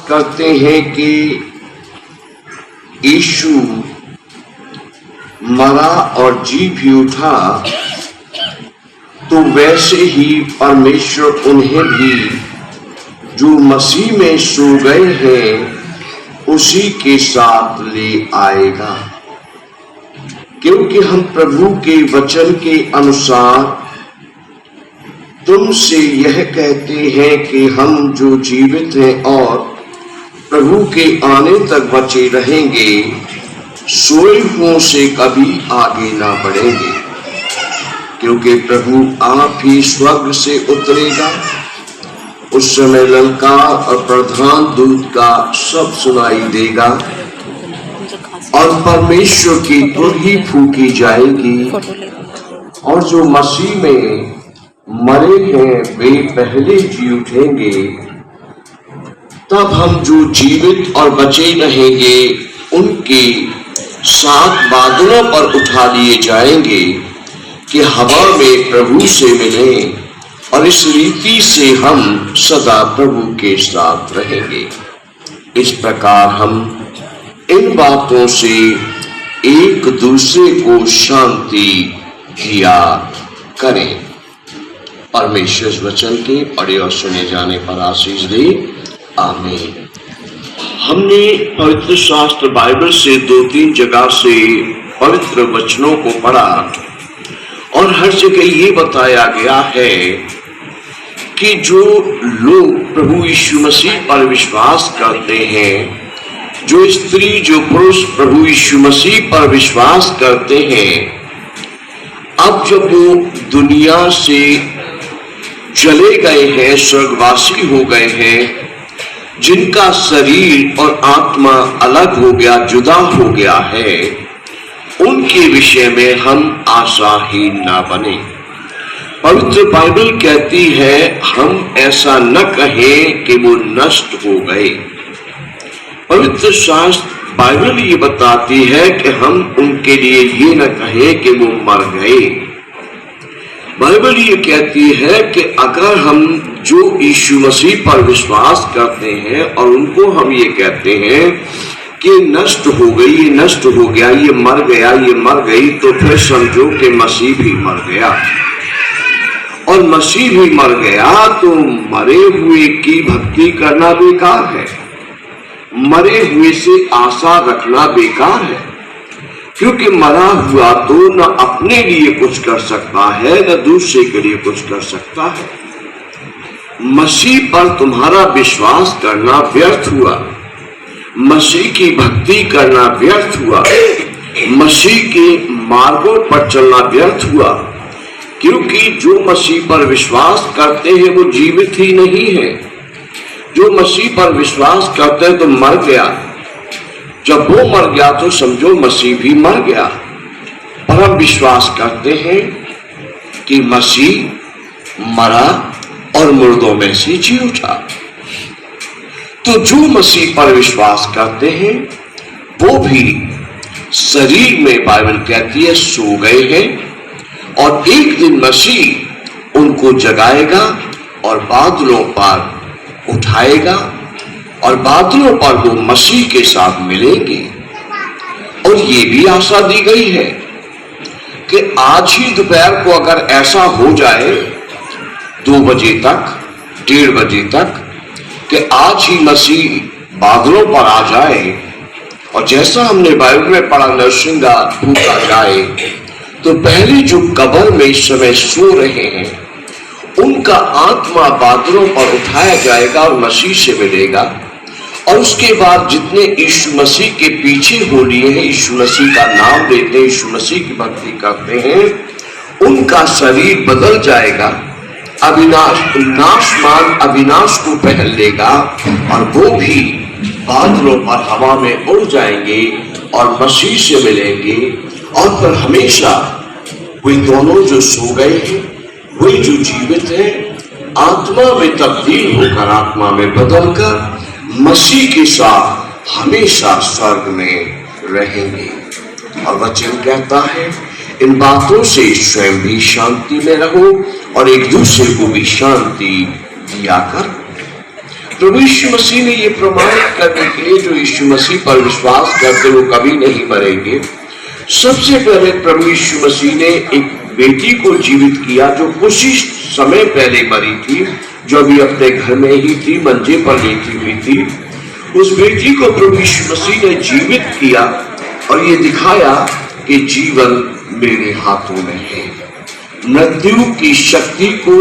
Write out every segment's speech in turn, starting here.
करते हैं कि यीशु मरा और जी भी उठा, तो वैसे ही परमेश्वर उन्हें भी जो मसीह में सो गए हैं उसी के साथ ले आएगा। क्योंकि हम प्रभु के वचन के अनुसार तुमसे यह कहते हैं कि हम जो जीवित हैं और प्रभु के आने तक बचे रहेंगे, सोए हुओं से कभी आगे ना बढ़ेंगे। क्योंकि प्रभु आप ही स्वर्ग से उतरेगा, उस समय ललकार और प्रधान दूत का शब्द सुनाई देगा और परमेश्वर की तुरही फूकी जाएगी, और जो मसीह में मरे हैं वे पहले जी उठेंगे। तब हम जो जीवित और बचे रहेंगे उनके साथ बादलों पर उठा लिए जाएंगे कि हवा में प्रभु से मिलें, और इस रीति से हम सदा प्रभु के साथ रहेंगे। इस प्रकार हम इन बातों से एक दूसरे को शांति दिया करें। परमेश्वर वचन के पढ़े और सुने जाने पर आशीष दे, आमीन। हमने पवित्र शास्त्र बाइबल से 2-3 जगह से पवित्र वचनों को पढ़ा, और हर जगह ये बताया गया है कि जो लोग प्रभु यीशु मसीह पर विश्वास करते हैं, जो स्त्री जो पुरुष प्रभु यीशु मसीह पर विश्वास करते हैं, अब जब वो दुनिया से चले गए हैं, स्वर्गवासी हो गए हैं, जिनका शरीर और आत्मा अलग हो गया, जुदा हो गया है, उनके विषय में हम आशाहीन ना बने। पवित्र बाइबल कहती है हम ऐसा न कहें कि वो नष्ट हो गए। पवित्र शास्त्र बाइबल ये बताती है कि हम उनके लिए ये न कहें कि वो मर गए। बाइबल ये कहती है कि अगर हम जो यीशु मसीह पर विश्वास करते हैं और उनको हम ये कहते हैं कि नष्ट हो गई, ये नष्ट हो गया, ये मर गया, ये मर गई, तो फिर समझो कि मसीह भी मर गया। और मसीह भी मर गया तो मरे हुए की भक्ति करना बेकार है, मरे हुए से आशा रखना बेकार है। क्योंकि मरा हुआ तो न अपने लिए कुछ कर सकता है, न दूसरे के लिए कुछ कर सकता है। मसीह पर तुम्हारा विश्वास करना व्यर्थ हुआ, मसीह की भक्ति करना व्यर्थ हुआ, मसीह के मार्गों पर चलना व्यर्थ हुआ। क्योंकि जो मसीह पर विश्वास करते हैं वो जीवित ही नहीं है। जो मसीह पर विश्वास करते हैं तो मर गया, जब वो मर गया तो समझो मसीह भी मर गया। पर हम विश्वास करते हैं कि मसीह मरा और मुर्दों में से जी उठा। तो जो मसीह पर विश्वास करते हैं वो भी शरीर में बाइबल कहती है सो गए हैं, और एक दिन मसीह उनको जगाएगा और बादलों पर उठाएगा, और बादलों पर वो मसीह के साथ मिलेंगे। और ये भी आशा दी गई है कि आज ही दोपहर को अगर ऐसा हो जाए 2 बजे तक, 1:30 बजे तक, कि आज ही मसीह बादलों पर आ जाए, और जैसा हमने बाइबल में पढ़ा नरसिंगा फूका जाए, तो पहले जो कब्र में इस समय सो रहे हैं उनका आत्मा बादलों पर उठाया जाएगा और मसीह से मिलेगा। और उसके बाद जितने यीशु मसीह के पीछे हो लिए हैं, यीशु मसीह का नाम लेते हैं, यीशु मसीह की भक्ति करते हैं, उनका शरीर बदल जाएगा, नाशमान अविनाश को पहन लेगा, और वो भी बादलों पर हवा में उड़ जाएंगे और मसीह से मिलेंगे। और फिर हमेशा वे दोनों जो सो गए हैं, वही जो जीवित है, आत्मा में तब्दील होकर, आत्मा में बदलकर मसीह के साथ हमेशा स्वर्ग में रहेंगे। और वचन कहता है इन बातों से स्वयं भी शांति में रहो और एक दूसरे को भी शांति दिया कर। प्रभु यीशु मसीह ने ये प्रमाणित करने के लिए जो यीशु मसीह पर विश्वास करते वो कभी नहीं मरेंगे, सबसे पहले प्रभु यीशु मसीह ने एक बेटी को जीवित किया जो कुछ ही समय पहले मरी थी, जो अभी अपने घर में ही थी, मंजे पर लेटी हुई थी। उस बेटी को प्रभु यीशु मसीह ने जीवित किया और ये दिखाया कि जीवन मेरे हाथों में है। मृत्यु की शक्ति को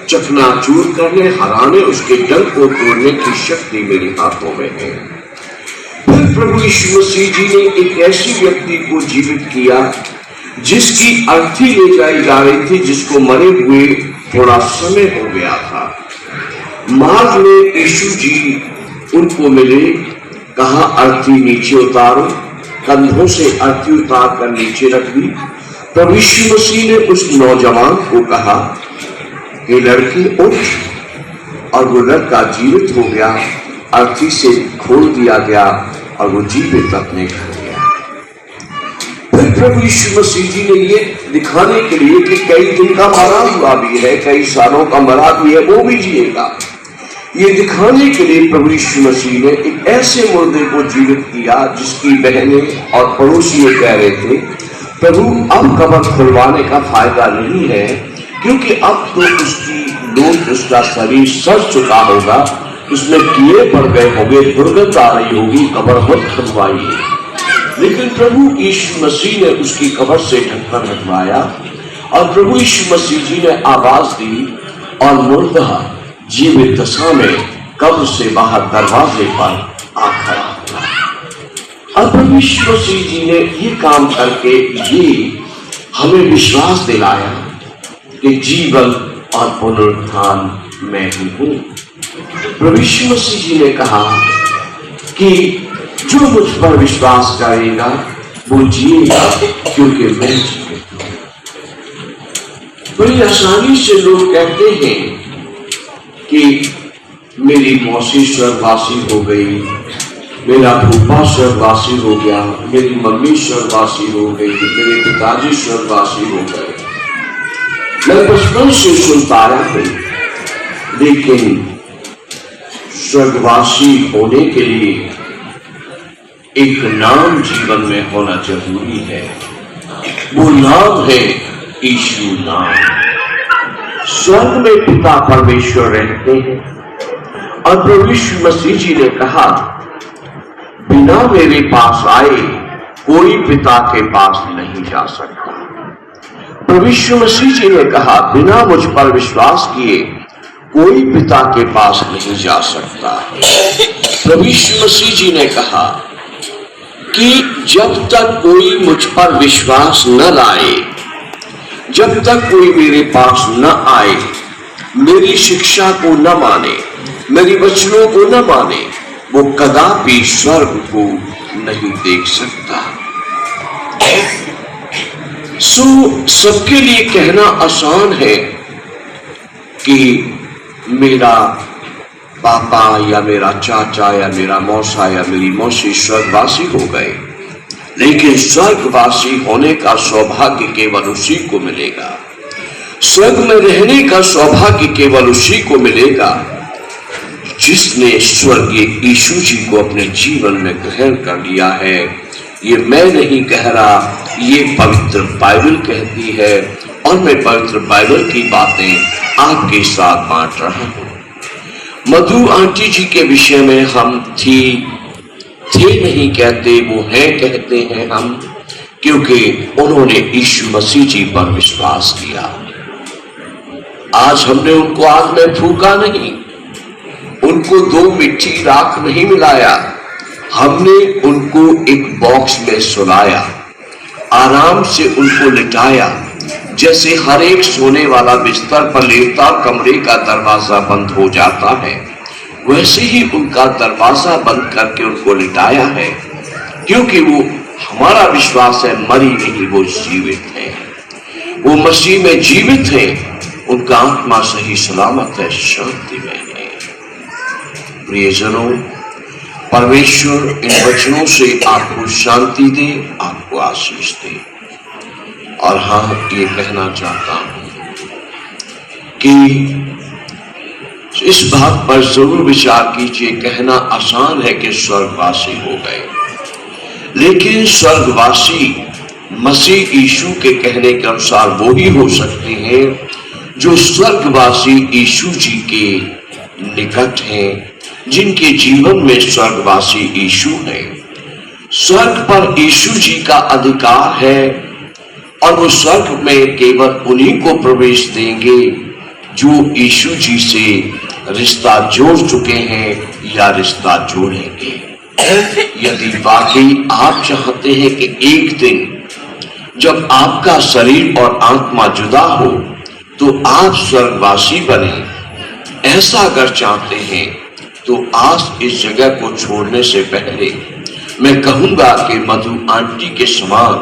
चकनाचूर करने, हराने, उसके डर को तोड़ने की शक्ति मेरे हाथों में है। फिर प्रभु यीशु मसीह जी ने एक ऐसी व्यक्ति को जीवित किया जिसकी अर्थी ले जाई जा रही थी, जिसको मरे हुए थोड़ा समय हो गया था। मार्ग में यीशु जी उनको मिले, कहा अर्थी नीचे उतारो, कंधों से अर्थी उतार कर नीचे रख दी। प्रभु यीशु मसीह ने उस नौजवान को कहा कि लड़की उठ, और वो लड़का जीवित हो गया, अर्थी से खोल दिया गया और वो जीवित अपने घर गया। फिर प्रभु यीशु मसीह जी ने ये दिखाने के लिए कि कई दिन का मरा हुआ भी है, कई सालों का मरा भी है, वो भी जिएगा, ये दिखाने के लिए प्रभु यीशु मसीह ने एक ऐसे मुर्दे को जीवित किया जिसकी बहनें और पड़ोसी ये कह रहे थे, प्रभु अब कब्र खुलवाने का फायदा नहीं है, क्योंकि अब तो उसकी लोग, उसका शरीर सड़ चुका होगा, उसमें कीड़े पड़ गए होंगे, दुर्गंध आ रही होगी, कब्र मत खुलवाइए। लेकिन प्रभु यीशु मसीह ने उसकी कब्र से ढक्कन हटवाया और प्रभु यीशु मसीह जी ने आवाज दी और मुर्दा जीवित दशा में कब्र से बाहर दरवाजे पर आ खड़ा हुआ। और प्रभु यीशु मसीह जी ने ये काम करके ये हमें विश्वास दिलाया कि जीवन और पुनरुत्थान मैं ही हूं। प्रभु यीशु मसीह जी ने कहा कि जो मुझ पर विश्वास करेगा वो जिएगा, क्योंकि मैं जीवित हूं। बड़ी आसानी से लोग कहते हैं कि मेरी मौसी स्वर्गवासी हो गई, मेरा फूफा स्वर्गवासी हो गया, मेरी मम्मी स्वर्गवासी हो गई, मेरे पिताजी स्वर्गवासी हो गए। मैं बचपन से सुनता आया हूं, लेकिन स्वर्गवासी होने के लिए एक नाम जीवन में होना जरूरी है। वो नाम है यीशु नाम। स्वर्ग में पिता परमेश्वर रहते हैं और प्रभु यीशु मसीह जी ने कहा, बिना मेरे पास आए कोई पिता के पास नहीं जा सकता। प्रभु यीशु मसीह जी ने कहा, बिना मुझ पर विश्वास किए कोई पिता के पास नहीं जा सकता। प्रभु यीशु मसीह जी ने कहा कि जब तक कोई मुझ पर विश्वास न लाए, जब तक कोई मेरे पास न आए, मेरी शिक्षा को न माने, मेरी वचनों को न माने, वो कदापि स्वर्ग को नहीं देख सकता। सबके लिए कहना आसान है कि मेरा पापा या मेरा चाचा या मेरा मौसा या मेरी मौसी स्वर्गवासी हो गए, लेकिन स्वर्गवासी होने का सौभाग्य केवल उसी को मिलेगा। स्वर्ग में रहने का सौभाग्य केवल उसी को मिलेगा जिसने स्वर्गीय यीशु जी को अपने जीवन में ग्रहण कर लिया है। ये मैं नहीं कह रहा, ये पवित्र बाइबल कहती है और मैं पवित्र बाइबल की बातें आपके साथ बांट रहा हूं। मधु आंटी जी के विषय में हम थे नहीं कहते, वो है कहते हैं हम, क्योंकि उन्होंने यीशु मसीह जी पर विश्वास किया। आज हमने उनको आग में फूका नहीं, उनको 2 मिट्टी राख नहीं मिलाया, हमने उनको एक बॉक्स में सुलाया, आराम से उनको लिटाया। जैसे हर एक सोने वाला बिस्तर पर लेटा कमरे का दरवाजा बंद हो जाता है, वैसे ही उनका दरवाजा बंद करके उनको लिटाया है, क्योंकि वो हमारा विश्वास है मरी नहीं, वो जीवित है, वो मसीह में जीवित है, उनका आत्मा सही सलामत है, शांति में है। प्रियजनों, परमेश्वर इन वचनों से आपको शांति दे, आपको आशीष दे। और हाँ, ये कहना चाहता हूं कि इस बात पर जरूर विचार कीजिए। कहना आसान है कि स्वर्गवासी हो गए, लेकिन स्वर्गवासी मसीह यीशु के कहने के अनुसार वो ही हो सकते हैं जो स्वर्गवासी यीशु जी के निकट हैं, जिनके जीवन में स्वर्गवासी यीशु है। स्वर्ग पर यीशु जी का अधिकार है और वो स्वर्ग में केवल उन्हीं को प्रवेश देंगे जो यीशु जी से रिश्ता जोड़ चुके हैं या रिश्ता जोड़ेंगे। यदि वाकई आप चाहते हैं कि एक दिन जब आपका शरीर और आत्मा जुदा हो तो आप स्वर्गवासी बने, ऐसा अगर चाहते हैं तो आज इस जगह को छोड़ने से पहले मैं कहूंगा कि मधु आंटी के समान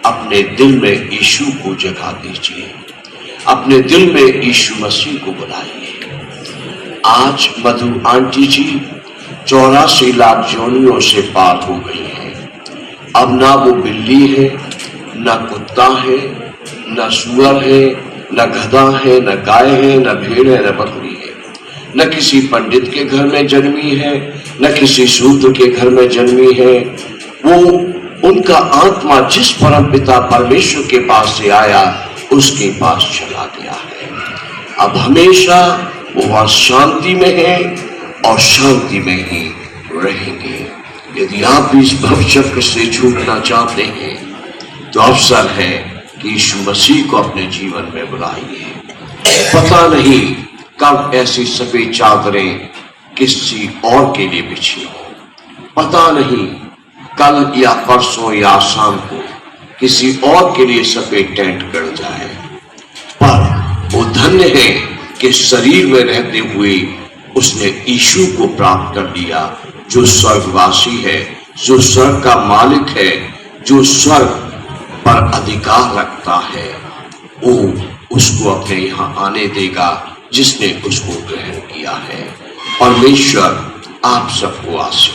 अपने दिल में यीशु को जगा दीजिए, अपने दिल में यीशु मसीह को बुलाइए। आज मधु आंटी जी 84 लाख योनियों से पार हो गई है। अब ना वो बिल्ली है, ना कुत्ता है, ना सुअर है, न गधा है, न गाय है, न भेड़ है, न बकरी है, न किसी पंडित के घर में जन्मी है, न किसी शूद्र के घर में जन्मी है। वो उनका आत्मा जिस परम पिता परमेश्वर के पास से आया उसके पास चला गया है। अब हमेशा वो वहां शांति में है और शांति में ही रहेंगे। यदि आप भी इस भवचक्र से छूटना चाहते हैं तो अवसर है कि यीशु मसीह को अपने जीवन में बुलाइए। पता नहीं कब ऐसी सफेद चादरें किसी और के लिए बिछी हो, पता नहीं कल या परसों या शाम को किसी और के लिए सफेद टेंट गड़ जाए, पर वो धन्य है कि शरीर में रहते हुए उसने यीशु को प्राप्त कर लिया, जो स्वर्गवासी है, जो स्वर्ग का मालिक है, जो स्वर्ग पर अधिकार रखता है। वो उसको अपने यहाँ आने देगा जिसने उसको ग्रहण किया है। परमेश्वर आप सबको आशीर्वाद